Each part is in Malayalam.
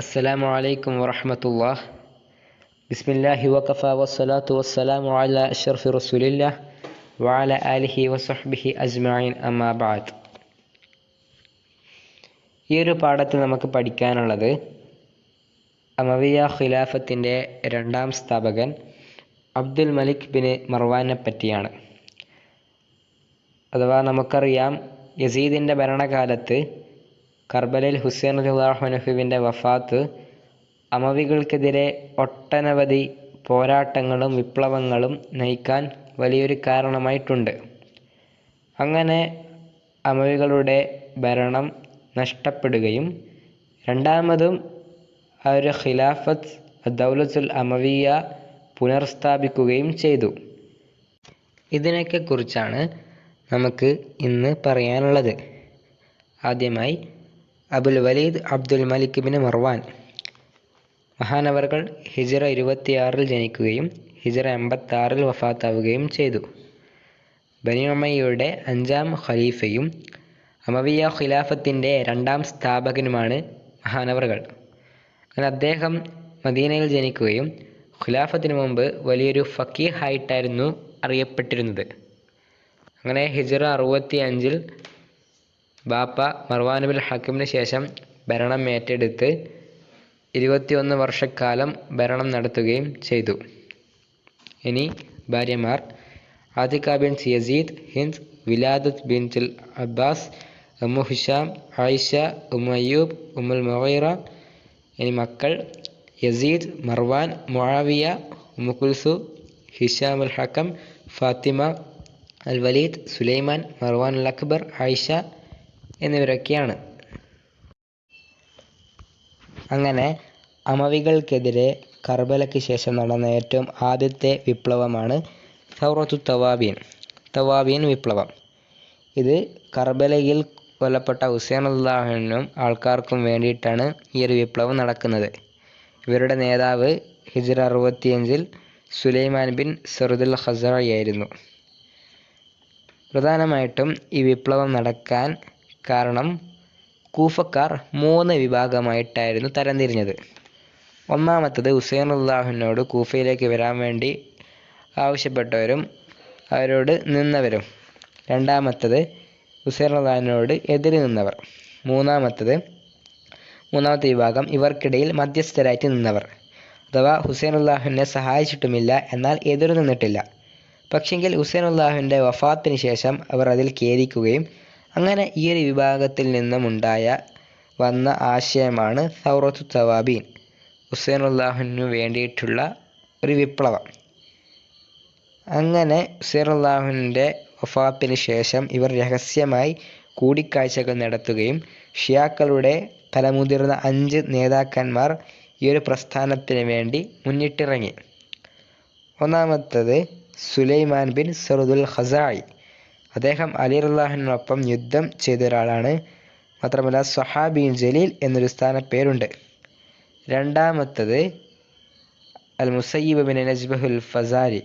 അസ്സലാമു അലൈക്കും വറഹ്മത്തുള്ളാഹ്. ബിസ്മില്ലാഹി വഖഫ വസ്സലാത്തു വസ്സലാമു അലാ അഷ്റഫി റസൂലില്ലാഹ് വഅലാ ആലിഹി വസഹ്ബിഹി അജ്മഈൻ, അമ്മാ ബഅദ്. ഈ ഒരു പാഠത്തിൽ നമുക്ക് പഠിക്കാനുള്ളത് അമവിയ ഖിലാഫത്തിൻ്റെ രണ്ടാം സ്ഥാപകൻ അബ്ദുൽ മലിക് ബിൻ മർവാനെ പറ്റിയാണ്. അഥവാ നമുക്കറിയാം, യസീദിൻ്റെ ഭരണകാലത്ത് കർബലയിൽ ഹുസൈൻ റളിയല്ലാഹു അൻഹുവിൻ്റെ വഫാത്ത് അമവികൾക്കെതിരെ ഒട്ടനവധി പോരാട്ടങ്ങളും വിപ്ലവങ്ങളും നയിക്കാൻ വലിയൊരു കാരണമായിട്ടുണ്ട്. അങ്ങനെ അമവികളുടെ ഭരണം നഷ്ടപ്പെടുകയും രണ്ടാമതും ആ ഒരു ഖിലാഫത്ത് ദൗലത്തുൽ അമവിയ പുനർസ്ഥാപിക്കുകയും ചെയ്തു. ഇതിനൊക്കെ കുറിച്ചാണ് നമുക്ക് ഇന്ന് പറയാനുള്ളത്. ആദ്യമായി Abul Walid Abdul Malik bin Marwan മഹാനവർകൾ ഹിജ്റ 26 ജനിക്കുകയും ഹിജ്റ 86 വഫാത്താവുകയും ചെയ്തു. ബനി ഉമയ്യയുടെ 5ാം ഖലീഫയും അമവിയ ഖിലാഫത്തിൻ്റെ രണ്ടാം സ്ഥാപകനുമാണ് മഹാനവർകൾ. അങ്ങനെ അദ്ദേഹം മദീനയിൽ ജനിക്കുകയും ഖിലാഫത്തിന് മുമ്പ് വലിയൊരു ഫക്കീഹായിട്ടായിരുന്നു അറിയപ്പെട്ടിരുന്നത്. അങ്ങനെ ഹിജ്റ 65 ബാപ്പ മർവാൻ ബിൻ ഹക്കിമിന് ശേഷം ഭരണം ഏറ്റെടുത്ത് 21 വർഷക്കാലം ഭരണം നടത്തുകയും ചെയ്തു. ഇനി ഭാര്യമാർ: Atika bint Yazid, Hind, Wiladat bintul Abbas, Ummu Hisham, Aisha, Ummu Ayyub, Ummul Mughira. ഇനി മക്കൾ: Yazid, Marwan, Muawiya, Ummu Kulsu, Hisham al Hakam, Fatima, al Walid, Sulaiman, Marwan al Akbar, Aisha എന്നിവരൊക്കെയാണ്. അങ്ങനെ അമവികൾക്കെതിരെ കർബലയ്ക്ക് ശേഷം നടന്ന ഏറ്റവും ആദ്യത്തെ വിപ്ലവമാണ് സൗറത്തു തവാബീൻ വിപ്ലവം. ഇത് കർബലയിൽ കൊല്ലപ്പെട്ട ഹുസൈൻ റളിയല്ലാഹു അൻഹുവിനും ആൾക്കാർക്കും വേണ്ടിയിട്ടാണ് ഈ ഒരു വിപ്ലവം നടക്കുന്നത്. ഇവരുടെ നേതാവ് ഹിജ്റ 65 സുലൈമാൻ ബിൻ സറുദുൽ ഖസറഇ ആയിരുന്നു. പ്രധാനമായിട്ടും ഈ വിപ്ലവം നടക്കാൻ കാരണം കൂഫക്കാർ 3 വിഭാഗമായിട്ടായിരുന്നു തരംതിരിഞ്ഞത്. ഒന്നാമത്തത് ഹുസൈൻ റളിയല്ലാഹു അൻഹുവിനോട് കൂഫയിലേക്ക് വരാൻ വേണ്ടി ആവശ്യപ്പെട്ടവരും അവരോട് നിന്നവരും. രണ്ടാമത്തത് ഹുസൈൻ റളിയല്ലാഹു അൻഹുവിനോട് എതിര് നിന്നവർ. മൂന്നാമത്തെ വിഭാഗം ഇവർക്കിടയിൽ മധ്യസ്ഥരായിട്ട് നിന്നവർ. അഥവാ ഹുസൈൻ റളിയല്ലാഹു അൻഹുവിനെ സഹായിച്ചിട്ടുമില്ല, എന്നാൽ എതിര് നിന്നിട്ടില്ല. പക്ഷെങ്കിൽ ഹുസൈൻ റളിയല്ലാഹു അൻഹുവിൻ്റെ വഫാത്തിന് ശേഷം അവർ അതിൽ ഖേദിക്കുകയും അങ്ങനെ ഈ ഒരു വിഭാഗത്തിൽ നിന്നും വന്ന ആശയമാണ് സൗറത്തു തവാബീൻ, ഹുസൈൻ റളിയല്ലാഹു അൻഹുവിന് വേണ്ടിയിട്ടുള്ള ഒരു വിപ്ലവം. അങ്ങനെ ഹുസൈൻ റളിയല്ലാഹു അൻഹുവിൻ്റെ വഫാത്തിന് ശേഷം ഇവർ രഹസ്യമായി കൂടിക്കാഴ്ചകൾ നടത്തുകയും ഷിയാക്കളുടെ തലമുതിർന്ന 5 നേതാക്കന്മാർ ഈ ഒരു പ്രസ്ഥാനത്തിന് വേണ്ടി മുന്നിട്ടിറങ്ങി. ഒന്നാമത്തത് സുലൈമാൻ ബിൻ സറുദുൽ ഖസറഇ. അദ്ദേഹം അലി റളിയല്ലാഹു അൻഹുവിനൊപ്പം യുദ്ധം ചെയ്ത ഒരാളാണ്. മാത്രമല്ല സ്വഹാബിൻ ജലീൽ എന്നൊരു സ്ഥാനപ്പേരുണ്ട്. രണ്ടാമത്തത് അൽ മുസയ്യിബ് ബിൻ നജ്ബഹുൽ ഫസാരി.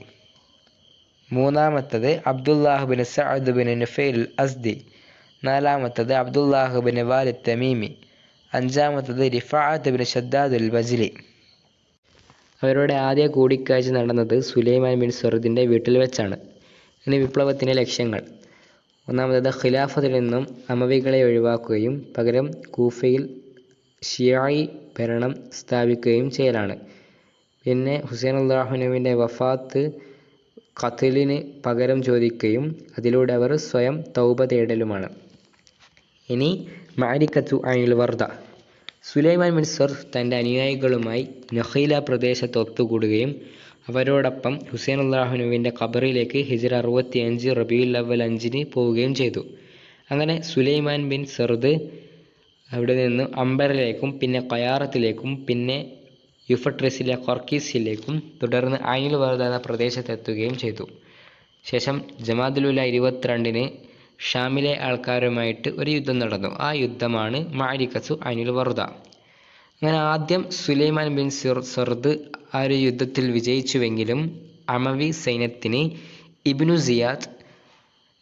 മൂന്നാമത്തത് Abdullah bin Saad bin Nufail Azdi. നാലാമത്തത് അബ്ദുല്ലാഹ് ബിൻ വാലിദ് തമീമി. അഞ്ചാമത്തത് റിഫാഅത്ത് ബിൻ ഷദ്ദാദുൽ ബജ്ലി. അവരുടെ ആദ്യ കൂടിക്കാഴ്ച നടന്നത് സുലൈമാൻ ബിൻ സറുദിൻ്റെ വീട്ടിൽ വെച്ചാണ്. ഇനി വിപ്ലവത്തിൻ്റെ ലക്ഷ്യങ്ങൾ: ഒന്നാമത്തത് ഖിലാഫത്തിൽ നിന്നും അമവികളെ ഒഴിവാക്കുകയും പകരം കൂഫയിൽ ഷിയായി ഭരണം സ്ഥാപിക്കുകയും ചെയ്യലാണ്. പിന്നെ ഹുസൈൻ റളിയല്ലാഹു അൻഹുവിൻ്റെ വഫാത്ത് ഖത്ലിന് പകരം ചോദിക്കുകയും അതിലൂടെ അവർ സ്വയം തൗബ തേടലുമാണ്. ഇനി മഅരിക്കത്തു ഐനുൽ വർദ. സുലൈമാൻ ബിൻ സറുദ് തൻ്റെ അനുയായികളുമായി നഖീല പ്രദേശത്ത് ഒത്തുകൂടുകയും അവരോടൊപ്പം ഹുസൈൻ റളിയല്ലാഹു അൻഹുവിൻ്റെ ഖബറിലേക്ക് ഹിജ്റ 65 റബീഉൽ അവ്വൽ 5 പോവുകയും ചെയ്തു. അങ്ങനെ സുലൈമാൻ ബിൻ സറുദ് അവിടെ നിന്ന് അംബറിലേക്കും പിന്നെ ഖയാറത്തിലേക്കും പിന്നെ യുഫട്രസിലെ ഖർക്കീസിലേക്കും തുടർന്ന് ഐനുൽ വർദ എന്ന പ്രദേശത്തെത്തുകയും ചെയ്തു. ശേഷം ജമാദുൽ 22 ഷാമിലെ ആൾക്കാരുമായിട്ട് ഒരു യുദ്ധം നടന്നു. ആ യുദ്ധമാണ് മഅരിക്കത്തു ഐനുൽ വർദ. അങ്ങനെ ആദ്യം സുലൈമാൻ ബിൻ സറുദ് ആ ഒരു യുദ്ധത്തിൽ വിജയിച്ചുവെങ്കിലും അമവി സൈന്യത്തിന് ഇബ്നു സിയാദ്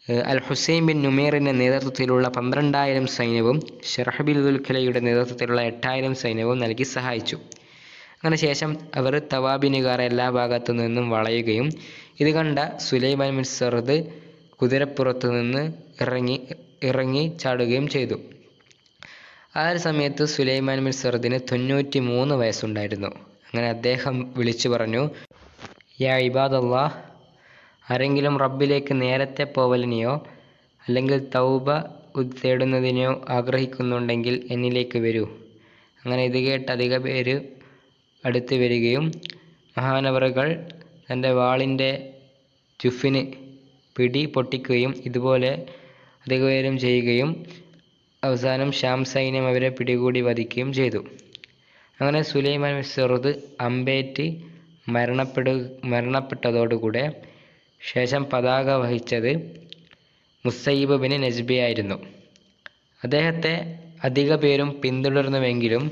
അൽ ഹുസൈൻ ബിൻ നുമൈറിൻ്റെ നേതൃത്വത്തിലുള്ള 12,000 സൈന്യവും ഷർഹബിൽ ദുൽഖലയുടെ നേതൃത്വത്തിലുള്ള 8,000 സൈന്യവും നൽകി സഹായിച്ചു. അങ്ങനെ ശേഷം അവർ തവാബിനുകാരെ എല്ലാ ഭാഗത്തു നിന്നും വളയുകയും ഇത് കണ്ട സുലൈമാൻ ബിൻ സർദ് കുതിരപ്പുറത്തു നിന്ന് ഇറങ്ങി ചാടുകയും ചെയ്തു. ആ ഒരു സമയത്ത് സുലൈമാൻ ബിൻ സർദിന് 93 വയസ്സുണ്ടായിരുന്നു. അങ്ങനെ അദ്ദേഹം വിളിച്ചു പറഞ്ഞു, യാ ഇബാദല്ലാഹ്, ആരെങ്കിലും റബ്ബിലേക്ക് നേരത്തെ പോവലിനെയോ അല്ലെങ്കിൽ തൗബ തേടുന്നതിനെയോ ആഗ്രഹിക്കുന്നുണ്ടെങ്കിൽ എന്നിലേക്ക് വരൂ. അങ്ങനെ ഇത് കേട്ട് അധിക പേര് അടുത്ത് വരികയും മഹാനവറുകൾ തൻ്റെ വാളിൻ്റെ ചുഫിന് പിടി പൊട്ടിക്കുകയും ഇതുപോലെ അധിക പേരും ചെയ്യുകയും അവസാനം ഷാം സൈന്യം അവരെ പിടികൂടി വധിക്കുകയും ചെയ്തു. അങ്ങനെ സുലൈമാൻ ബിൻ സർദ് അമ്പേറ്റ് മരണപ്പെട്ടതോടുകൂടെ ശേഷം പതാക വഹിച്ചത് മുസൈബ് ബിൻ നജ്ബിയായിരുന്നു. അദ്ദേഹത്തെ അധിക പേരും പിന്തുടർന്നുവെങ്കിലും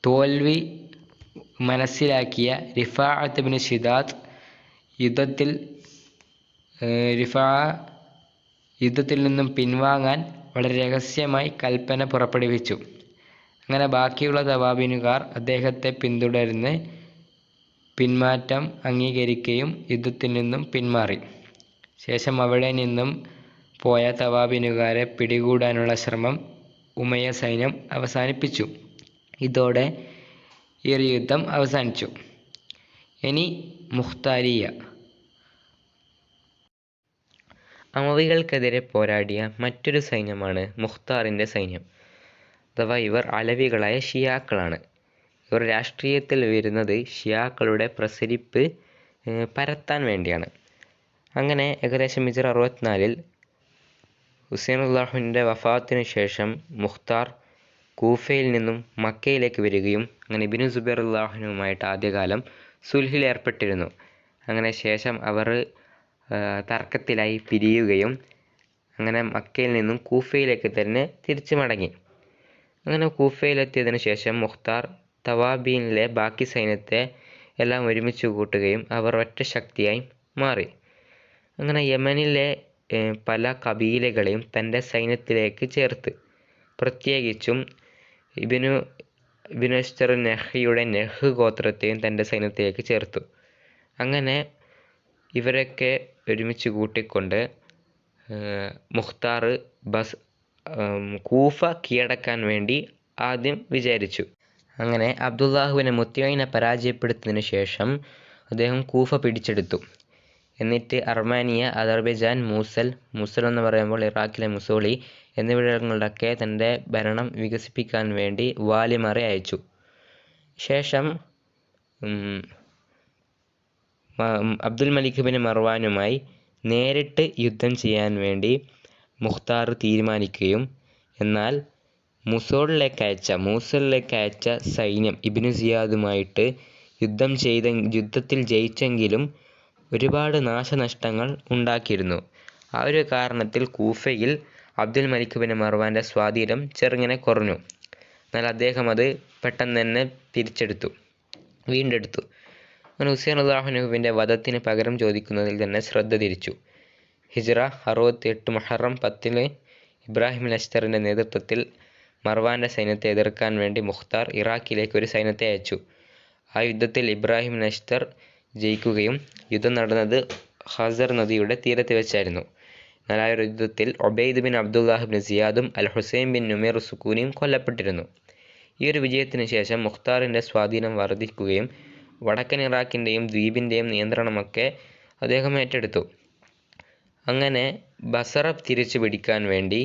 തോൽവി മനസ്സിലാക്കിയ റിഫാഅത്ത് ബിൻ ശിദാദ് യുദ്ധത്തിൽ നിന്നും പിൻവാങ്ങാൻ വളരെ രഹസ്യമായി കൽപ്പന പുറപ്പെടുവിച്ചു. അങ്ങനെ ബാക്കിയുള്ള തവാബിനുകാർ അദ്ദേഹത്തെ പിന്തുടർന്ന് പിന്മാറ്റം അംഗീകരിക്കുകയും യുദ്ധത്തിൽ നിന്നും പിന്മാറി. ശേഷം അവിടെ നിന്നും പോയ തവാബിനുകാരെ പിടികൂടാനുള്ള ശ്രമം ഉമയ്യ സൈന്യം അവസാനിപ്പിച്ചു. ഇതോടെ ഈ ഒരു യുദ്ധം അവസാനിച്ചു. ഇനി മുഖ്താരിയ. അമവികൾക്കെതിരെ പോരാടിയ മറ്റൊരു സൈന്യമാണ് മുഖ്താറിൻ്റെ സൈന്യം. അഥവാ ഇവർ അലവികളായ ഷിയാക്കളാണ്. ഇവർ രാഷ്ട്രീയത്തിൽ വരുന്നത് ഷിയാക്കളുടെ പ്രസരിപ്പ് പരത്താൻ വേണ്ടിയാണ്. അങ്ങനെ ഏകദേശം ഹിജ്റ 64 ഹുസൈനുല്ലാഹിൻ്റെ വഫാത്തിനു ശേഷം മുഖ്താർ കൂഫയിൽ നിന്നും മക്കയിലേക്ക് വരികയും അങ്ങനെ ഇബ്നു സുബൈറുല്ലാഹിനുമായിട്ട് ആദ്യകാലം സുൽഹിൽ ഏർപ്പെട്ടിരുന്നു. അങ്ങനെ ശേഷം അവർ തർക്കത്തിലായി പിരിയുകയും അങ്ങനെ മക്കയിൽ നിന്നും കൂഫയിലേക്ക് തന്നെ തിരിച്ചു മടങ്ങി. അങ്ങനെ കൂഫയിലെത്തിയതിനു ശേഷം മുഖ്താർ തവാബീനിലെ ബാക്കി സൈന്യത്തെ എല്ലാം ഒരുമിച്ച് കൂട്ടുകയും അവർ ഒറ്റ ശക്തിയായി മാറി. അങ്ങനെ യമനിലെ പല കബീലകളെയും തൻ്റെ സൈന്യത്തിലേക്ക് ചേർത്ത്, പ്രത്യേകിച്ചും ഇബ്നു അശ്തർ നഹ്യുടെ നഹ് ഗോത്രത്തെയും തൻ്റെ സൈന്യത്തിലേക്ക് ചേർത്തു. അങ്ങനെ ഇവരൊക്കെ ഒരുമിച്ച് കൂട്ടിക്കൊണ്ട് മുഖ്താർ കൂഫ കീഴടക്കാൻ വേണ്ടി ആദ്യം വിചാരിച്ചു. അങ്ങനെ അബ്ദുല്ലാഹുവിനെ മുത്തൈനെ പരാജയപ്പെടുത്തിയതിനു ശേഷം അദ്ദേഹം കൂഫ പിടിച്ചെടുത്തു. എന്നിട്ട് അർമാനിയ, അസർബൈജാൻ, മൂസൽ എന്ന് പറയുമ്പോൾ ഇറാഖിലെ മുസോളി എന്നിവിടങ്ങളിലൊക്കെ തൻ്റെ ഭരണം വികസിപ്പിക്കാൻ വേണ്ടി വാലിമാരെ അയച്ചു. ശേഷം അബ്ദുൽ മലിക് ബിൻ മർവാനുമായി നേരിട്ട് യുദ്ധം ചെയ്യാൻ വേണ്ടി മുഖ്താർ തീരുമാനിക്കുകയും എന്നാൽ മൂസലിലേക്ക് അയച്ച സൈന്യം ഇബ്നു സിയാദുമായിട്ട് യുദ്ധത്തിൽ ജയിച്ചെങ്കിലും ഒരുപാട് നാശനഷ്ടങ്ങൾ ഉണ്ടാക്കിയിരുന്നു. ആ ഒരു കാരണത്തിൽ കൂഫയിൽ അബ്ദുൽ മലിക് ബിൻ മർവാൻ്റെ സ്വാധീനം ചെറുങ്ങനെ കുറഞ്ഞു. എന്നാൽ അദ്ദേഹം അത് പെട്ടെന്ന് തന്നെ വീണ്ടെടുത്തു. അങ്ങനെ ഹുസൈൻ റളിയല്ലാഹുവിൻ്റെ വധത്തിന് പകരം ചോദിക്കുന്നതിൽ തന്നെ ശ്രദ്ധ തിരിച്ചു. ഹിജ്റ 68 മുഹറം 10 ഇബ്രാഹിം ലഷ്കറിൻ്റെ നേതൃത്വത്തിൽ മർവാൻ്റെ സൈന്യത്തെ എതിർക്കാൻ വേണ്ടി മുഖ്താർ ഇറാഖിലേക്ക് ഒരു സൈന്യത്തെ അയച്ചു. ആ യുദ്ധത്തിൽ ഇബ്രാഹിം ലഷ്കർ ജയിക്കുകയും യുദ്ധം നടന്നത് ഖസർ നദിയുടെ തീരത്ത് വെച്ചായിരുന്നു. എന്നാൽ ആ ഒരു യുദ്ധത്തിൽ ഉബൈദ് ബിൻ അബ്ദുല്ലാഹ് ബിൻ സിയാദും അൽ ഹുസൈൻ ബിൻ നുമൈർ സുക്കൂനിയും കൊല്ലപ്പെട്ടിരുന്നു. ഈ ഒരു വിജയത്തിന് ശേഷം മുഖ്താറിൻ്റെ സ്വാധീനം വർദ്ധിക്കുകയും വടക്കൻ ഇറാഖിൻ്റെയും ദ്വീപിൻ്റെയും നിയന്ത്രണമൊക്കെ അദ്ദേഹം ഏറ്റെടുത്തു. അങ്ങനെ ബസറ തിരിച്ചു പിടിക്കാൻ വേണ്ടി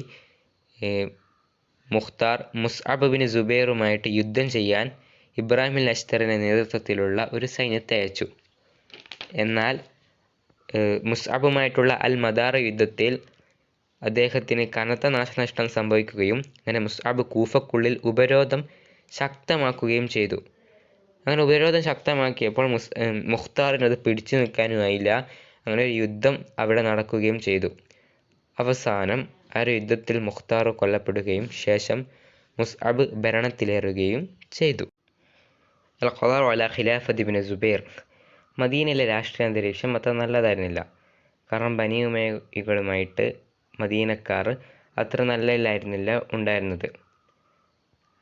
മുഖ്താർ മുസ്അബ് ബിൻ സുബൈറുമായിട്ട് യുദ്ധം ചെയ്യാൻ ഇബ്രാഹിം ലഷ്കറിൻ്റെ നേതൃത്വത്തിലുള്ള ഒരു സൈന്യത്തെ അയച്ചു. എന്നാൽ മുസ്അബുമായിട്ടുള്ള അൽ മദാറ യുദ്ധത്തിൽ അദ്ദേഹത്തിന് കനത്ത നാശനഷ്ടം സംഭവിക്കുകയും അങ്ങനെ മുസ്അബ് കൂഫക്കുള്ളിൽ ഉപരോധം ശക്തമാക്കുകയും ചെയ്തു. അങ്ങനെ ഉപരോധം ശക്തമാക്കിയപ്പോൾ മുഖ്താറിനത് പിടിച്ചു നിൽക്കാനുമായില്ല. അങ്ങനെ ഒരു യുദ്ധം അവിടെ നടക്കുകയും ചെയ്തു. അവസാനം ആ ഒരു യുദ്ധത്തിൽ മുഖ്താർ കൊല്ലപ്പെടുകയും ശേഷം മുസ്അബ് ഭരണത്തിലേറുകയും ചെയ്തു. അൽ ഖദാഉ അലാ ഖിലാഫത്ത് ഇബ്നു സുബൈർ. മദീനയിലെ രാഷ്ട്രീയ അന്തരീക്ഷം അത്ര നല്ലതായിരുന്നില്ല. കാരണം ബനി ഉമയ്യകളുമായിട്ട് മദീനക്കാർ അത്ര നല്ലതിലായിരുന്നില്ല ഉണ്ടായിരുന്നത്.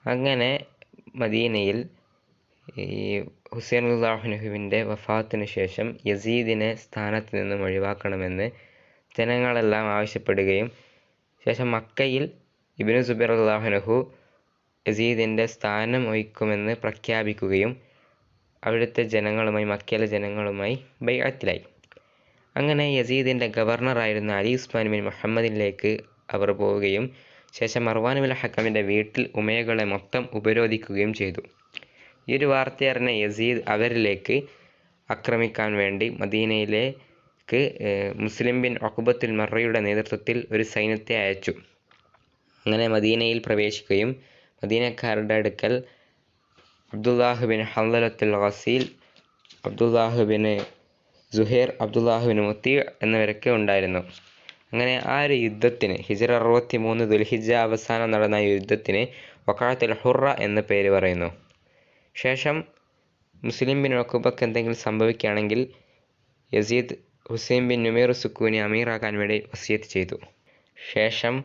അങ്ങനെ മദീനയിൽ ഈ ഹുസൈൻ റളിയല്ലാഹു അൻഹുവിൻ്റെ വഫാത്തിന് ശേഷം യസീദിനെ സ്ഥാനത്ത് നിന്നും ഒഴിവാക്കണമെന്ന് ജനങ്ങളെല്ലാം ആവശ്യപ്പെടുകയും ശേഷം മക്കയിൽ ഇബ്നു സുബൈർ റളിയല്ലാഹു അൻഹു യസീദിൻ്റെ സ്ഥാനം വഹിക്കുമെന്ന് പ്രഖ്യാപിക്കുകയും അവിടുത്തെ ജനങ്ങളുമായി മക്കയിലെ ജനങ്ങളുമായി ബൈഅത്തിലായി. അങ്ങനെ യസീദിൻ്റെ ഗവർണറായിരുന്ന അലി ഉസ്മാൻ ബിൻ മുഹമ്മദിലേക്ക് അവർ പോവുകയും ശേഷം മർവാൻ ബിൻ ഹക്കമിൻ്റെ വീട്ടിൽ ഉമയ്യകളെ മൊത്തം ഉപരോധിക്കുകയും ചെയ്തു. ഈ ഒരു വാർത്തയറിഞ്ഞ യസീദ് അവരിലേക്ക് ആക്രമിക്കാൻ വേണ്ടി മദീനയിലേക്ക് മുസ്ലിം ബിൻ ഉഖ്ബത്തുൽ മർറിയുടെ നേതൃത്വത്തിൽ ഒരു സൈന്യത്തെ അയച്ചു. അങ്ങനെ മദീനയിൽ പ്രവേശിക്കുകയും മദീനക്കാരുടെ അടുക്കൽ Abdullah bin Hanzalatul Ghasil, Abdullah bin Zuhair, Abdullah bin Muti എന്നിവരൊക്കെ ഉണ്ടായിരുന്നു. അങ്ങനെ ആ ഒരു യുദ്ധത്തിന് ഹിജ്റ 63 ദുൽഹിജ്ജ അവസാനം നടന്ന യുദ്ധത്തിന് വഖഅത്തുൽ ഹുറ എന്ന പേര് പറയുന്നു. ശേഷം മുസ്ലിം ബിൻ ഉഖ്ബക്ക് എന്തെങ്കിലും സംഭവിക്കുകയാണെങ്കിൽ യസീദ് ഹുസൈൻ ബിൻ നുമൈർ സുക്കൂനി അമീറാക്കാൻ വേണ്ടി വസിയത്ത് ചെയ്തു. ശേഷം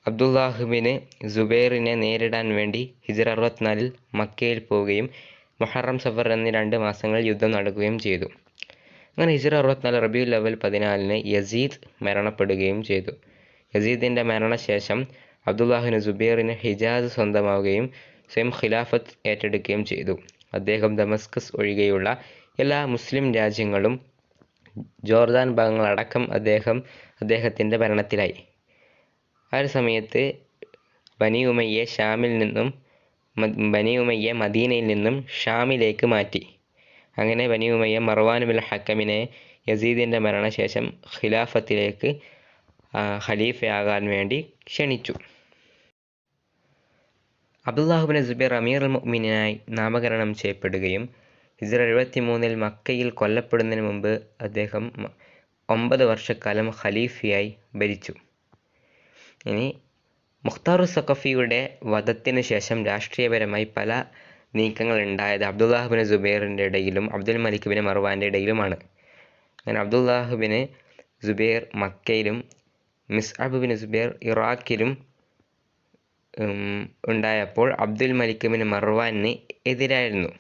അബ്ദുല്ലാഹ് ബിൻ സുബൈറിനെ നേരിടാൻ വേണ്ടി ഹിജ്റ 64 മക്കയിൽ പോവുകയും മുഹറം സഫർ എന്നീ 2 മാസങ്ങൾ യുദ്ധം നടക്കുകയും ചെയ്തു. അങ്ങനെ ഹിജ്റ 64 റബീഉൽ അവ്വൽ 14 യസീദ് മരണപ്പെടുകയും ചെയ്തു. യസീദിൻ്റെ മരണശേഷം അബ്ദുല്ലാഹ് ബിൻ സുബൈറിന് ഹിജാസ് സ്വന്തമാവുകയും സ്വയം ഖിലാഫത്ത് ഏറ്റെടുക്കുകയും ചെയ്തു. അദ്ദേഹം ദമസ്കസ് ഒഴികെയുള്ള എല്ലാ മുസ്ലിം രാജ്യങ്ങളും ജോർദാൻ ഭാഗങ്ങളടക്കം അദ്ദേഹത്തിൻ്റെ ഭരണത്തിലായി. ആ ഒരു സമയത്ത് ബനി ഉമയ്യ മദീനയിൽ നിന്നും ഷാമിലേക്ക് മാറ്റി. അങ്ങനെ ബനി ഉമയ്യ മർവാൻ ബിൻ ഹക്കമിനെ യസീദിൻ്റെ മരണശേഷം ഖിലാഫത്തിലേക്ക് ഖലീഫയാകാൻ വേണ്ടി ക്ഷണിച്ചു. അബ്ദുല്ലാഹ് ബിൻ സുബൈർ അമീറുൽ മുഅ്മിനീനായി നാമകരണം ചെയ്യപ്പെടുകയും ഹിജ്റ 73 മക്കയിൽ കൊല്ലപ്പെടുന്നതിന് മുമ്പ് അദ്ദേഹം 9 വർഷക്കാലം ഖലീഫയായി ഭരിച്ചു. ഇനി മുഖ്താറു സഖഫിയുടെ വധത്തിന് ശേഷം രാഷ്ട്രീയപരമായി പല നീക്കങ്ങൾ ഉണ്ടായത് അബ്ദുല്ലാഹ് ബിൻ സുബൈറിൻ്റെ ഇടയിലും അബ്ദുൽ മലിക് ബിൻ മർവാൻ്റെ ഇടയിലുമാണ്. അങ്ങനെ അബ്ദുല്ലാഹ് ബിൻ സുബൈർ മക്കയിലും മിസ്അബ് ബിൻ സുബൈർ ഇറാഖിലും ഉണ്ടായപ്പോൾ അബ്ദുൽ മലിക് ബിൻ മർവാന് എതിരായിരുന്നു.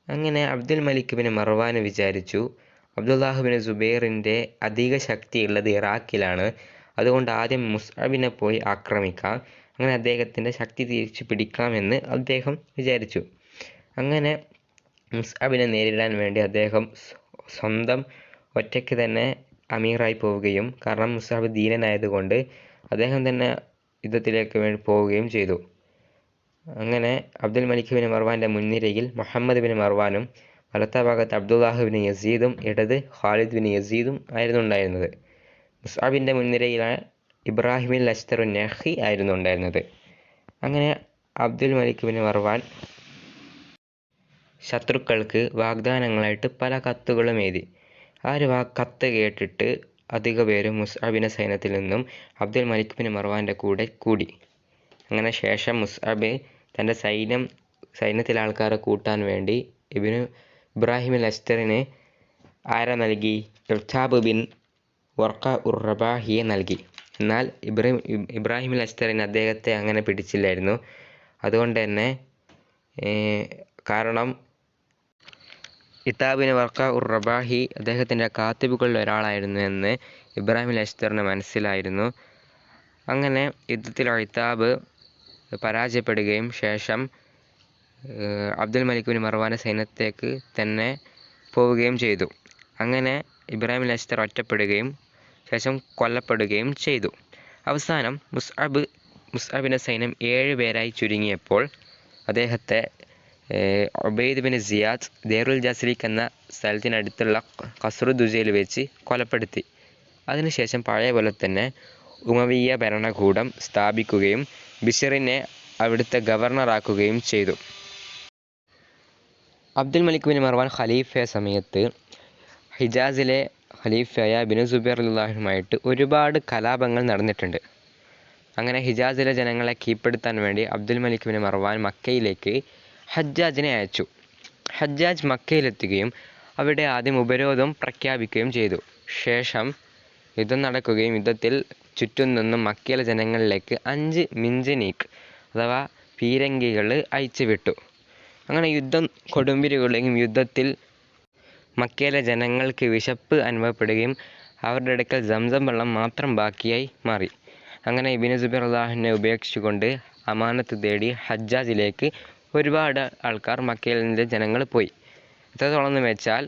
അങ്ങനെ അബ്ദുൽ മലിക് ബിൻ മർവാൻ വിചാരിച്ചു, അബ്ദുല്ലാഹ് ബിൻ സുബൈറിൻ്റെ അധിക ശക്തിയുള്ളത് ഇറാഖിലാണ്, അതുകൊണ്ട് ആദ്യം മുസ്അബിനെ പോയി ആക്രമിക്കാം, അങ്ങനെ അദ്ദേഹത്തിൻ്റെ ശക്തി തിരിച്ചു പിടിക്കാമെന്ന് അദ്ദേഹം വിചാരിച്ചു. അങ്ങനെ മുസ്അബിനെ നേരിടാൻ വേണ്ടി അദ്ദേഹം സ്വന്തം ഒറ്റയ്ക്ക് തന്നെ അമീറായി പോവുകയും കാരണം മുസ്അബ് ധീരനായതുകൊണ്ട് അദ്ദേഹം തന്നെ യുദ്ധത്തിലേക്ക് വേണ്ടി പോവുകയും ചെയ്തു. അങ്ങനെ അബ്ദുൽ മലിക് ബിൻ മർവാൻ്റെ മുൻനിരയിൽ മുഹമ്മദ് ബിൻ മർവാനും വലത്തെ ഭാഗത്ത് അബ്ദുല്ലാഹ് ബിൻ യസീദും ഇടത് ഖാലിദ് ബിൻ യസീദും ആയിരുന്നു ഉണ്ടായിരുന്നത്. മുസ്അബിൻ്റെ മുൻനിരയിലാണ് ഇബ്രാഹിം ലഷ്തർ നഹി ആയിരുന്നു ഉണ്ടായിരുന്നത്. അങ്ങനെ അബ്ദുൽ മലിക് ബിൻ മർവാൻ ശത്രുക്കൾക്ക് വാഗ്ദാനങ്ങളായിട്ട് പല കത്തുകളും എഴുതി. ആ ഒരു കത്ത് കേട്ടിട്ട് അധിക പേരും മുസ്അബിൻ്റെ സൈന്യത്തിൽ നിന്നും അബ്ദുൽ മലിക് ബിൻ മർവാൻ്റെ കൂടെ കൂടി. അങ്ങനെ ശേഷം മുസ്അബ് തൻ്റെ സൈന്യത്തിലെ ആൾക്കാരെ കൂട്ടാൻ വേണ്ടി ഇബ്രാഹിം ലഷ്തറിന് ആരെ നൽകി? ഇർതാബ് ബിൻ വർഖ ഉർ റബാഹിയെ നൽകി. എന്നാൽ ഇബ്രാഹിം ലഷ്തറിന് അദ്ദേഹത്തെ അങ്ങനെ പിടിച്ചില്ലായിരുന്നു. അതുകൊണ്ട് തന്നെ കാരണം ഇർതാബ് ബിൻ വർഖ ഉർ റബാഹി അദ്ദേഹത്തിൻ്റെ കാത്തിബുകളിൽ ഒരാളായിരുന്നു എന്ന് ഇബ്രാഹിം ലഷ്തറിന് മനസ്സിലായിരുന്നു. അങ്ങനെ യുദ്ധത്തിൽ ഇർതാബ് പരാജയപ്പെടുകയും ശേഷം അബ്ദുൽ മലിക് ബിൻ മർവാൻ്റെ സൈന്യത്തേക്ക് തന്നെ പോവുകയും ചെയ്തു. അങ്ങനെ ഇബ്രാഹിം ലഷ്തർ ഒറ്റപ്പെടുകയും ശേഷം കൊല്ലപ്പെടുകയും ചെയ്തു. അവസാനം മുസ്അബിൻ്റെ സൈന്യം 7 പേരായി ചുരുങ്ങിയപ്പോൾ അദ്ദേഹത്തെ ഉബൈദ് ബിൻ സിയാദ് ദേറുൽ ജസ്രീഖ് എന്ന സ്ഥലത്തിനടുത്തുള്ള ഖസ്റു ദുജയിൽ വെച്ച് കൊലപ്പെടുത്തി. അതിനുശേഷം പഴയ പോലെ തന്നെ ഉമവിയ്യ ഭരണകൂടം സ്ഥാപിക്കുകയും ബിഷറിനെ അവിടുത്തെ ഗവർണറാക്കുകയും ചെയ്തു. അബ്ദുൽ മലിക് ബിൻ മർവാൻ ഖലീഫയ സമയത്ത് ഹിജാസിലെ ഖലീഫയായ ബിൻ സുബൈർ റളിയല്ലാഹുവുമായിട്ട് ഒരുപാട് കലാപങ്ങൾ നടന്നിട്ടുണ്ട്. അങ്ങനെ ഹിജാസിലെ ജനങ്ങളെ കീഴ്പ്പെടുത്താൻ വേണ്ടി അബ്ദുൽ മലിക് ബിൻ മർവാൻ മക്കയിലേക്ക് ഹജ്ജാജിനെ അയച്ചു. ഹജ്ജാജ് മക്കയിലെത്തുകയും അവിടെ ആദ്യം ഉപരോധം പ്രഖ്യാപിക്കുകയും ചെയ്തു. ശേഷം യുദ്ധം നടക്കുകയും യുദ്ധത്തിൽ ചുറ്റും നിന്നും മക്കയിലെ ജനങ്ങളിലേക്ക് 5 മിഞ്ചനീക്ക് അഥവാ പീരങ്കികൾ അയച്ചു വിട്ടു. അങ്ങനെ യുദ്ധം കൊടുമ്പിരികൊള്ളുകയും യുദ്ധത്തിൽ മക്കയിലെ ജനങ്ങൾക്ക് വിശപ്പ് അനുഭവപ്പെടുകയും അവരുടെ അടുക്കൽ സംസം വെള്ളം മാത്രം ബാക്കിയായി മാറി. അങ്ങനെ ഇബ്നു സുബൈർ റളിയല്ലാഹുവിനെ ഉപേക്ഷിച്ചുകൊണ്ട് അമാനത്ത് തേടി ഹജ്ജാജിലേക്ക് ഒരുപാട് ആൾക്കാർ മക്കയിലെ ജനങ്ങൾ പോയി. എത്രത്തോളം എന്ന് വെച്ചാൽ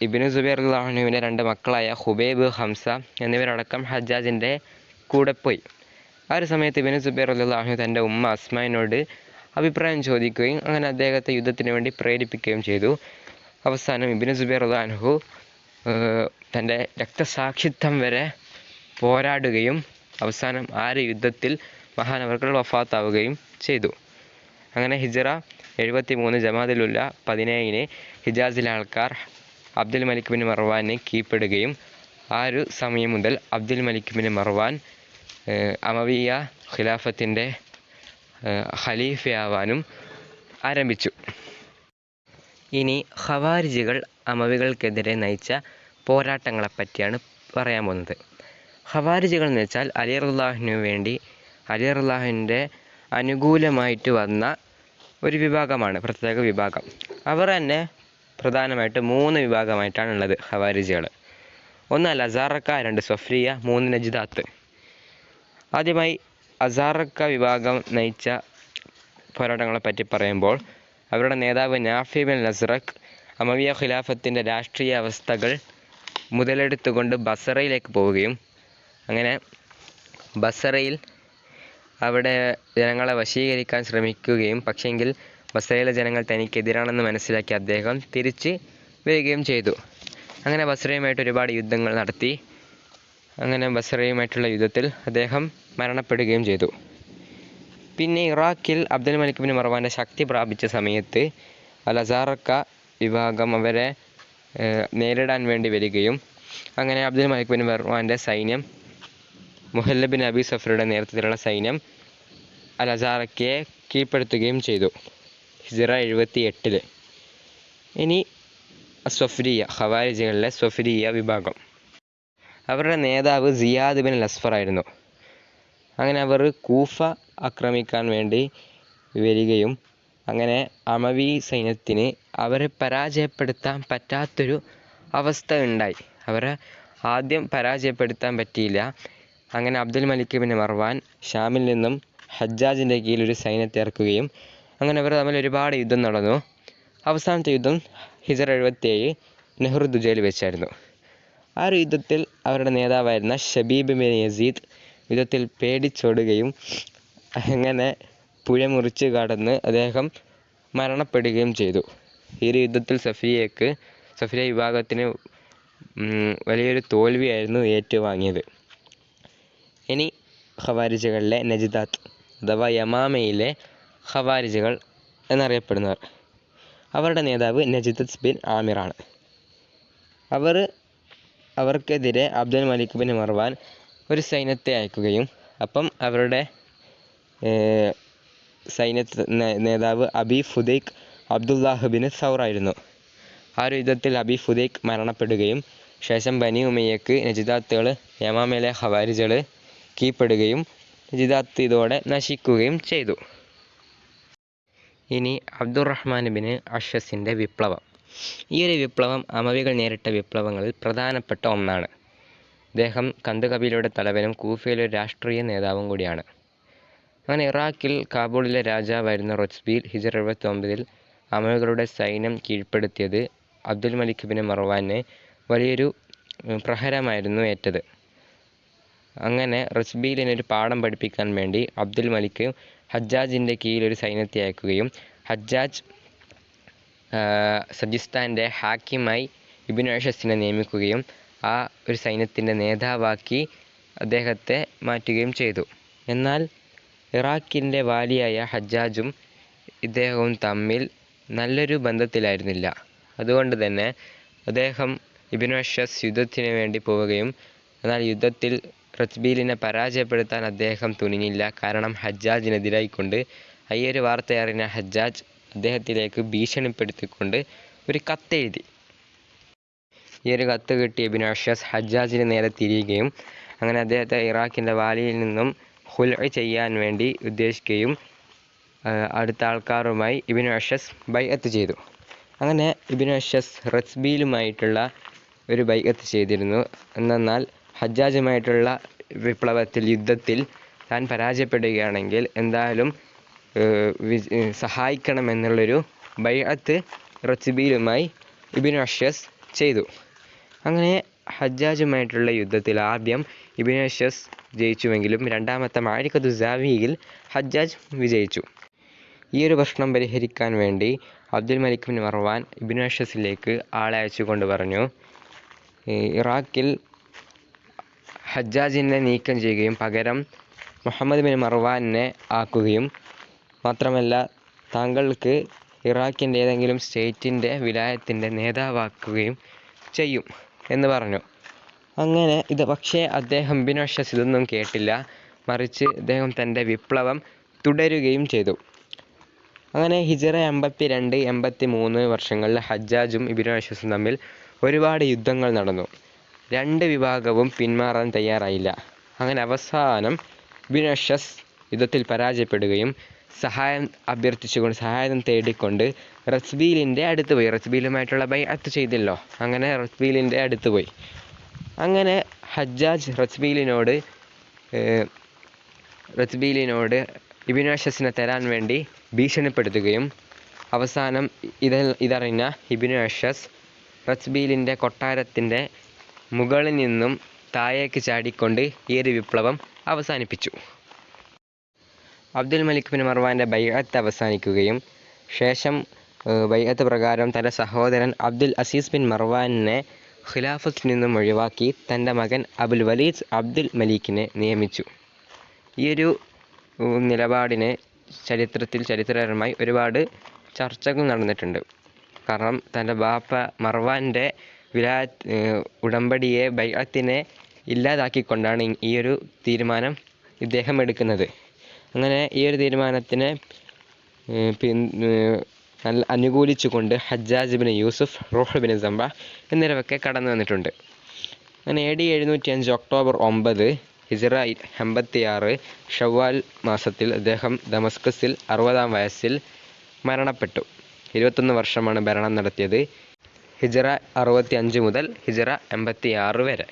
ഇബ്നു സുബൈർ റളിയല്ലാഹുവിൻ്റെ 2 മക്കളായ ഹുബൈബ്, ഹംസ എന്നിവരടക്കം ഹജ്ജാജിൻ്റെ കൂടെ പോയി. ആ ഒരു സമയത്ത് ഇബ്നു സുബൈർ റളിയല്ലാഹു തൻ്റെ ഉമ്മ അസ്മായിനോട് അഭിപ്രായം ചോദിക്കുകയും അങ്ങനെ അദ്ദേഹത്തെ യുദ്ധത്തിന് വേണ്ടി പ്രേരിപ്പിക്കുകയും ചെയ്തു. അവസാനം ഇബ്നു സുബൈർ റളിയല്ലാഹു തൻ്റെ രക്തസാക്ഷിത്വം വരെ പോരാടുകയും അവസാനം ആ ഒരു യുദ്ധത്തിൽ മഹാനവർകൾ വഫാത്താവുകയും ചെയ്തു. അങ്ങനെ ഹിജ്റ 73 ജമാദുൽ 17 ഹിജാസിലെ ആൾക്കാർ അബ്ദുൽ മലിക് ബിൻ മർവാനെ കീഴ്പ്പെടുകയും ആ ഒരു സമയം മുതൽ അബ്ദുൽ മലിക് ബിൻ മർവാൻ അമവിയ ഖിലാഫത്തിൻ്റെ ഖലീഫയാവാനും ആരംഭിച്ചു. ഇനി ഖവാരിജികൾ അമവികൾക്കെതിരെ നയിച്ച പോരാട്ടങ്ങളെപ്പറ്റിയാണ് പറയാൻ പോകുന്നത്. ഖവാരിജികൾ എന്ന് വെച്ചാൽ അലി റളിയല്ലാഹുവിനു വേണ്ടി അലി റളിയല്ലാഹുവിൻ്റെ അനുകൂലമായിട്ട് വന്ന ഒരു വിഭാഗമാണ്, പ്രത്യേക വിഭാഗം. അവർ തന്നെ പ്രധാനമായിട്ട് 3 വിഭാഗമായിട്ടാണുള്ളത് ഖവാരിജികൾ. 1 അൽ അസാറക്ക, 2 സ്വഫ്രിയ, 3 നജ്ദാത്ത്. ആദ്യമായി അസാറക്ക വിഭാഗം നയിച്ച പോരാട്ടങ്ങളെപ്പറ്റി പറയുമ്പോൾ അവരുടെ നേതാവ് നാഫി ബിൻ നസ്റക് അമവിയ ഖിലാഫത്തിൻ്റെ രാഷ്ട്രീയ അവസ്ഥകൾ മുതലെടുത്തുകൊണ്ട് ബസറയിലേക്ക് പോവുകയും അങ്ങനെ ബസറയിൽ അവിടെ ജനങ്ങളെ വശീകരിക്കാൻ ശ്രമിക്കുകയും പക്ഷേങ്കിൽ ബസറയിലെ ജനങ്ങൾ തനിക്കെതിരാണെന്ന് മനസ്സിലാക്കി അദ്ദേഹം തിരിച്ച് വരികയും ചെയ്തു. അങ്ങനെ ബസറയുമായിട്ട് ഒരുപാട് യുദ്ധങ്ങൾ നടത്തി. അങ്ങനെ ബസറയുമായിട്ടുള്ള യുദ്ധത്തിൽ അദ്ദേഹം മരണപ്പെടുകയും ചെയ്തു. പിന്നെ ഇറാഖിൽ അബ്ദുൽ മലിക് ബിൻ മർവാൻ്റെ ശക്തി പ്രാപിച്ച സമയത്ത് അൽ അസാറക്ക വിഭാഗം അവരെ നേരിടാൻ വേണ്ടി വരികയും അങ്ങനെ അബ്ദുൽ മലിക് ബിൻ മർവാൻ്റെ സൈന്യം മുഹല്ല ബിൻ അബി സഫറുടെ നേതൃത്വത്തിലുള്ള സൈന്യം അൽ അസാറക്കയെ കീഴ്പ്പെടുത്തുകയും ചെയ്തു ഹിജ്റ 78. ഇനി സ്വഫ്രിയ, ഖവാരിജികളിലെ സ്വഫ്രിയ വിഭാഗം. അവരുടെ നേതാവ് സിയാദ് ബിൻ അസ്ഫർ ആയിരുന്നു. അങ്ങനെ അവർ കൂഫ ആക്രമിക്കാൻ വേണ്ടി വരികയും അങ്ങനെ അമവി സൈന്യത്തിന് അവരെ പരാജയപ്പെടുത്താൻ പറ്റാത്തൊരു അവസ്ഥ ഉണ്ടായി. അവരെ ആദ്യം പരാജയപ്പെടുത്താൻ പറ്റിയില്ല. അങ്ങനെ അബ്ദുൽ മലിക് ബിൻ മർവാൻ ഷാമിൽ നിന്നും ഹജ്ജാജിൻ്റെ കീഴിൽ ഒരു സൈന്യത്തെ ഇറക്കുകയും അങ്ങനെ അവർ തമ്മിൽ ഒരുപാട് യുദ്ധം നടന്നു. അവസാനത്തെ യുദ്ധം ഹിജ്റ 77 നെഹ്റുദുജയിൽ വെച്ചായിരുന്നു. ആ ഒരു യുദ്ധത്തിൽ അവരുടെ നേതാവായിരുന്ന ഷബീബ് ബിൻ യസീദ് യുദ്ധത്തിൽ പേടിച്ചോടുകയും അങ്ങനെ പുഴ മുറിച്ച് കടന്ന് അദ്ദേഹം മരണപ്പെടുകയും ചെയ്തു. ഈ ഒരു യുദ്ധത്തിൽ സഫ്രിയ വിഭാഗത്തിന് വലിയൊരു തോൽവിയായിരുന്നു ഏറ്റുവാങ്ങിയത്. ഇനി ഖവാരിജികളിലെ നജ്ദാത്ത് അഥവാ യമാമയിലെ ഖവാരിജികൾ എന്നറിയപ്പെടുന്നവർ. അവരുടെ നേതാവ് നജ്ദത്ത് ബിൻ ആമിറാണ്. അവർക്കെതിരെ അബ്ദുൽ മലിക് ബിൻ മർവാൻ ഒരു സൈന്യത്തെ അയക്കുകയും അപ്പം അവരുടെ നേതാവ് അബി ഫുദൈഖ് അബ്ദുല്ലാഹ് ബിൻ സൗർ ആയിരുന്നു. ആ ഒരു യുദ്ധത്തിൽ അബി ഫുദൈഖ് മരണപ്പെടുകയും ശേഷം ബനി ഉമയ്യക്ക് നജ്ദാത്തുകൾ യമാമയിലെ ഖവാരിജികൾ കീഴ്പ്പെടുകയും നജ്ദാത്ത് ഇതോടെ നശിക്കുകയും ചെയ്തു. ഇനി അബ്ദുറഹ്മാൻ ബിൻ അഷ്അസിൻ്റെ വിപ്ലവം. ഈ ഒരു വിപ്ലവം അമവികൾ നേരിട്ട വിപ്ലവങ്ങളിൽ പ്രധാനപ്പെട്ട ഒന്നാണ്. അദ്ദേഹം കന്ത് കബീലയുടെ തലവനും കൂഫയിലെ ഒരു രാഷ്ട്രീയ നേതാവും കൂടിയാണ്. അങ്ങനെ ഇറാഖിൽ കാബൂളിലെ രാജാവായിരുന്ന റൊച്ബീൽ ഹിജ്റ 79 അമവികളുടെ സൈന്യം കീഴ്പ്പെടുത്തിയത് അബ്ദുൽ മലിക് ബിൻ മർവാനെ വലിയൊരു പ്രഹരമായിരുന്നു ഏറ്റത്. അങ്ങനെ റൊച്ബീലിനൊരു പാഠം പഠിപ്പിക്കാൻ വേണ്ടി അബ്ദുൽ മലിക് ഹജ്ജാജിൻ്റെ കീഴിൽ ഒരു സൈന്യത്തെ അയക്കുകയും ഹജ്ജാജ് സജിസ്ഥാൻ്റെ ഹാക്കിമായി ഇബ്നു അഷ്അസിനെ നിയമിക്കുകയും ആ ഒരു സൈന്യത്തിൻ്റെ നേതാവാക്കി അദ്ദേഹത്തെ മാറ്റുകയും ചെയ്തു. എന്നാൽ ഇറാഖിൻ്റെ വാലിയായ ഹജ്ജാജും ഇദ്ദേഹവും തമ്മിൽ നല്ലൊരു ബന്ധത്തിലായിരുന്നില്ല. അതുകൊണ്ട് തന്നെ അദ്ദേഹം ഇബ്നു അഷ്അസ് യുദ്ധത്തിന് വേണ്ടി പോവുകയും എന്നാൽ യുദ്ധത്തിൽ റൊച്ബീലിനെ പരാജയപ്പെടുത്താൻ അദ്ദേഹം തുനിഞ്ഞില്ല. കാരണം ഹജ്ജാജിനെതിരായിക്കൊണ്ട് ഈ ഒരു വാർത്ത അറിഞ്ഞ ഹജ്ജാജ് അദ്ദേഹത്തിലേക്ക് ഭീഷണിപ്പെടുത്തിക്കൊണ്ട് ഒരു കത്തെഴുതി. ഈ ഒരു കത്ത് കിട്ടിയ ഇബ്നു അഷ്അസ് ഹജ്ജാജിന് നേരെ തിരിയുകയും അങ്ങനെ അദ്ദേഹത്തെ ഇറാഖിൻ്റെ വാലിയിൽ നിന്നും ഖുൽഉ ചെയ്യാൻ വേണ്ടി ഉദ്ദേശിക്കുകയും അടുത്ത ആൾക്കാരുമായി ഇബ്നു അഷ്അസ് ബൈഅത്ത് ചെയ്തു. അങ്ങനെ ഇബ്നു അഷ്അസ് റത്സ്ബീലുമായിട്ടുള്ള ഒരു ബൈഅത്ത് ചെയ്തിരുന്നു. എന്നാൽ ഹജ്ജാജുമായിട്ടുള്ള യുദ്ധത്തിൽ താൻ പരാജയപ്പെടുകയാണെങ്കിൽ എന്തായാലും സഹായിക്കണമെന്നുള്ളൊരു ബൈഅത്ത് റത്സ്ബീലുമായി ഇബ്നു അഷ്അസ് ചെയ്തു. അങ്ങനെ ഹജ്ജാജുമായിട്ടുള്ള യുദ്ധത്തിൽ ആദ്യം ഇബ്നു അഷ്അസ് ജയിച്ചുവെങ്കിലും രണ്ടാമത്തെ മാരിക്കത്തു സാവിയിൽ ഹജ്ജാജ് വിജയിച്ചു. ഈ ഒരു പ്രശ്നം പരിഹരിക്കാൻ വേണ്ടി Abdul Malik bin Marwan ibnu അഷ്അസിലേക്ക് ആളെ അയച്ചുകൊണ്ട് പറഞ്ഞു, ഇറാഖിൽ ഹജ്ജാജിനെ നീക്കം ചെയ്യുകയും പകരം മുഹമ്മദ് ബിൻ മർവാനെ ആക്കുകയും മാത്രമല്ല താങ്കൾക്ക് ഇറാഖിൻ്റെ ഏതെങ്കിലും സ്റ്റേറ്റിൻ്റെ വിലായത്തിൻ്റെ നേതാവാക്കുകയും ചെയ്യും എന്ന് പറഞ്ഞു. അങ്ങനെ പക്ഷേ അദ്ദേഹം ഇബ്നു അഷ്അസ് ഇതൊന്നും കേട്ടില്ല. മറിച്ച് അദ്ദേഹം തൻ്റെ വിപ്ലവം തുടരുകയും ചെയ്തു. അങ്ങനെ ഹിജ്റ 82, 83 വർഷങ്ങളിൽ ഹജ്ജാജും ഇബ്നു അഷ്അസും തമ്മിൽ ഒരുപാട് യുദ്ധങ്ങൾ നടന്നു. രണ്ട് വിഭാഗവും പിന്മാറാൻ തയ്യാറായില്ല. അങ്ങനെ അവസാനം ഇബ്നു അഷ്അസ് യുദ്ധത്തിൽ പരാജയപ്പെടുകയും സഹായം തേടിക്കൊണ്ട് റത്സ്ബീലിൻ്റെ അടുത്ത് പോയി. റത്സ്ബീലുമായിട്ടുള്ള ബൈഅത്ത് ചെയ്തല്ലോ, അങ്ങനെ റത്സ്ബീലിൻ്റെ അടുത്ത് പോയി. അങ്ങനെ ഹജ്ജാജ് റത്സ്ബീലിനോട് ഇബ്നു അഷ്അസിനെ തരാൻ വേണ്ടി ഭീഷണിപ്പെടുത്തുകയും അവസാനം ഇതറിഞ്ഞ ഇബ്നു അഷ്അസ് റത്സ്ബീലിൻ്റെ കൊട്ടാരത്തിൻ്റെ മുകളിൽ നിന്നും താഴേക്ക് ചാടിക്കൊണ്ട് ഈ ഒരു വിപ്ലവം അവസാനിപ്പിച്ചു. അബ്ദുൽ മലിക് ബിൻ മർവാൻ്റെ ബൈഅത്ത് അവസാനിക്കുകയും ശേഷം ബൈഅത്ത് പ്രകാരം തൻ്റെ സഹോദരൻ അബ്ദുൽ അസീസ് ബിൻ മർവാനെ ഖിലാഫത്തിൽ നിന്നും ഒഴിവാക്കി തൻ്റെ മകൻ അബുൽ വലീദ് അബ്ദുൽ മലിക്കിനെ നിയമിച്ചു. ഈ ഒരു നിലപാടിനെ ചരിത്രപരമായി ഒരുപാട് ചർച്ചകൾ നടന്നിട്ടുണ്ട്. കാരണം തൻ്റെ ബാപ്പ മർവാൻ്റെ ഉടമ്പടിയെ ബൈഅത്തിനെ ഇല്ലാതാക്കിക്കൊണ്ടാണ് ഈ ഒരു തീരുമാനം ഇദ്ദേഹം എടുക്കുന്നത്. അങ്ങനെ ഈ ഒരു തീരുമാനത്തിനെ അനുകൂലിച്ചുകൊണ്ട് ഹജ്ജാജ് ബിൻ യൂസുഫ്, റൂഹ് ബിൻ സമ്പ എന്നിവരൊക്കെ കടന്നു വന്നിട്ടുണ്ട്. അങ്ങനെ AD 705 ഒക്ടോബർ 9 ഹിജ്റ 86 ഷവ്വാൽ മാസത്തിൽ അദ്ദേഹം ദമസ്കസിൽ 60-ാം വയസ്സിൽ മരണപ്പെട്ടു. 21 വർഷമാണ് ഭരണം നടത്തിയത്, ഹിജ്റ 65 മുതൽ ഹിജ്റ 86 വരെ.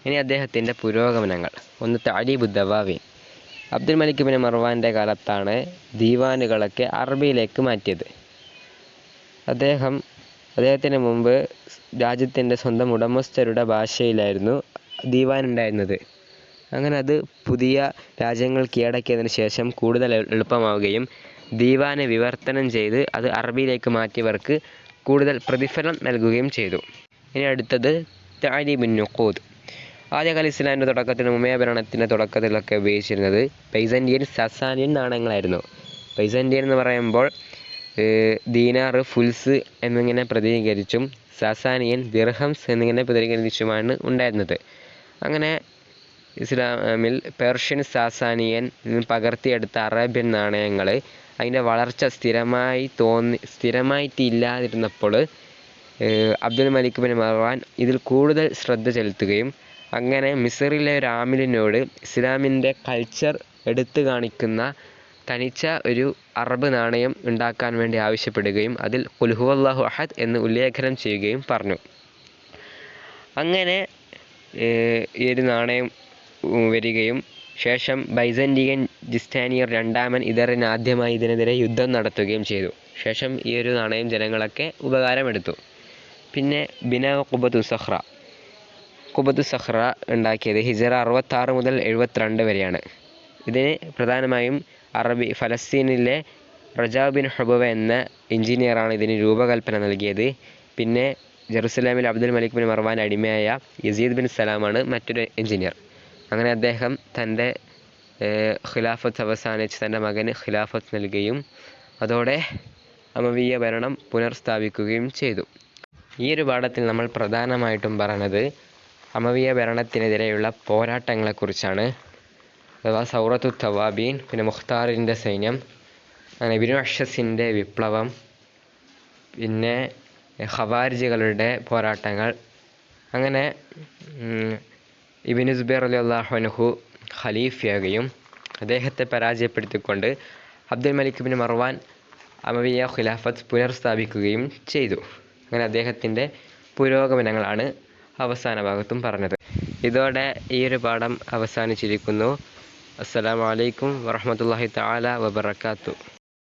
ഇനി അദ്ദേഹത്തിൻ്റെ പുരോഗമനങ്ങൾ. ഒന്ന് തഅലീബുദ്ദവാവീൻ. അബ്ദുൽ മലിക് ബിൻ മർവാൻ്റെ കാലത്താണ് ദീവാനുകളൊക്കെ അറബിയിലേക്ക് മാറ്റിയത്. അദ്ദേഹത്തിന് മുമ്പ് രാജ്യത്തിൻ്റെ സ്വന്തം ഉടമസ്ഥരുടെ ഭാഷയിലായിരുന്നു ദീവാൻ ഉണ്ടായിരുന്നത്. അങ്ങനെ അത് പുതിയ രാജ്യങ്ങൾ കീഴടക്കിയതിന് ശേഷം കൂടുതൽ എളുപ്പമാവുകയും ദീവാനെ വിവർത്തനം ചെയ്ത് അത് അറബിയിലേക്ക് മാറ്റിയവർക്ക് കൂടുതൽ പ്രതിഫലം നൽകുകയും ചെയ്തു. ഇനി അടുത്തത് തഅലീബുൻ നുഖൂദ്. ആദ്യകാല ഇസ്ലാമിൻ്റെ തുടക്കത്തിൽ ഉമയ്യ ഭരണത്തിൻ്റെ തുടക്കത്തിലൊക്കെ ഉപയോഗിച്ചിരുന്നത് ബൈസന്റിയൻ, സസാനിയൻ നാണയങ്ങളായിരുന്നു. ബൈസന്റിയൻ എന്ന് പറയുമ്പോൾ ദീനാർ, ഫുൽസ് എന്നിങ്ങനെ പ്രതിനിധീകരിച്ചും സസാനിയൻ ദിർഹംസ് എന്നിങ്ങനെ പ്രതിനിധീകരിച്ചുമാണ് ഉണ്ടായിരുന്നത്. അങ്ങനെ ഇസ്ലാമിൽ പേർഷ്യൻ, സാസാനിയൻ പകർത്തിയെടുത്ത അറേബ്യൻ നാണയങ്ങൾ അതിൻ്റെ വളർച്ച സ്ഥിരമായിട്ടില്ലാതിരുന്നപ്പോൾ അബ്ദുൽ മലിക് ബിൻ മർവാൻ ഇതിൽ കൂടുതൽ ശ്രദ്ധ ചെലുത്തുകയും അങ്ങനെ മിസ്റിലെ ഒരു ആമിലിനോട് ഇസ്ലാമിൻ്റെ കൾച്ചർ എടുത്തു കാണിക്കുന്ന തനിച്ച ഒരു അറബ് നാണയം ഉണ്ടാക്കാൻ വേണ്ടി ആവശ്യപ്പെടുകയും അതിൽ ഖുൽ ഹുവല്ലാഹു അഹദ് എന്ന് ഉല്ലേഖനം ചെയ്യുകയും പറഞ്ഞു. അങ്ങനെ ഈ ഒരു നാണയം വരികയും ശേഷം ബൈസന്റിയൻ ജിസ്റ്റാനിയർ രണ്ടാമൻ ആദ്യമായി ഇതിനെതിരെ യുദ്ധം നടത്തുകയും ചെയ്തു. ശേഷം ഈ ഒരു നാണയം ജനങ്ങളൊക്കെ ഉപകാരമെടുത്തു. പിന്നെ ബിനാ ഖുബത്തു സഖ്റ ഉണ്ടാക്കിയത് ഹിജ്റ 66 മുതൽ 72 വരെയാണ്. ഇതിന് പ്രധാനമായും ഫലസ്തീനിലെ റജാബ് ബിൻ ഹുബവ എന്ന എഞ്ചിനീയറാണ് ഇതിന് രൂപകൽപ്പന നൽകിയത്. പിന്നെ ജെറുസലേമിൽ അബ്ദുൽ മലിക് ബിൻ മർവാൻ അടിമയായ യസീദ് ബിൻ സലാമാണ് മറ്റൊരു എഞ്ചിനീയർ. അങ്ങനെ അദ്ദേഹം തൻ്റെ ഖിലാഫത്ത് അവസാനിച്ച് തൻ്റെ മകന് ഖിലാഫത്ത് നൽകുകയും അതോടെ അമവിയ ഭരണം പുനർസ്ഥാപിക്കുകയും ചെയ്തു. ഈ ഒരു പാഠത്തിൽ നമ്മൾ പ്രധാനമായിട്ടും പറയുന്നത് അമവിയ ഭരണത്തിനെതിരെയുള്ള പോരാട്ടങ്ങളെക്കുറിച്ചാണ്. അഥവാ സൗറത്തു തവാബീൻ, പിന്നെ മുഖ്താറിൻ്റെ സൈന്യം, അങ്ങനെ ഇബ്നു അഷ്അസിൻ്റെ വിപ്ലവം, പിന്നെ ഖവാരിജികളുടെ പോരാട്ടങ്ങൾ, അങ്ങനെ ഇബ്നു സുബൈർ റളിയല്ലാഹു അൻഹു ഖലീഫയാകുകയും അദ്ദേഹത്തെ പരാജയപ്പെടുത്തിക്കൊണ്ട് അബ്ദുൽ മലിക് ഇബ്നു മർവാൻ അമവിയ ഖിലാഫത്ത് പുനർസ്ഥാപിക്കുകയും ചെയ്തു. അങ്ങനെ അദ്ദേഹത്തിൻ്റെ പുരോഗമനങ്ങളാണ് അവസാന ഭാഗത്തും പറഞ്ഞത്. ഇതോടെ ഈ ഒരു പാഠം അവസാനിച്ചിരിക്കുന്നു. അസ്സലാമു അലൈക്കും വറഹ്മത്തുള്ളാഹി തആല വബറകാതുഹു.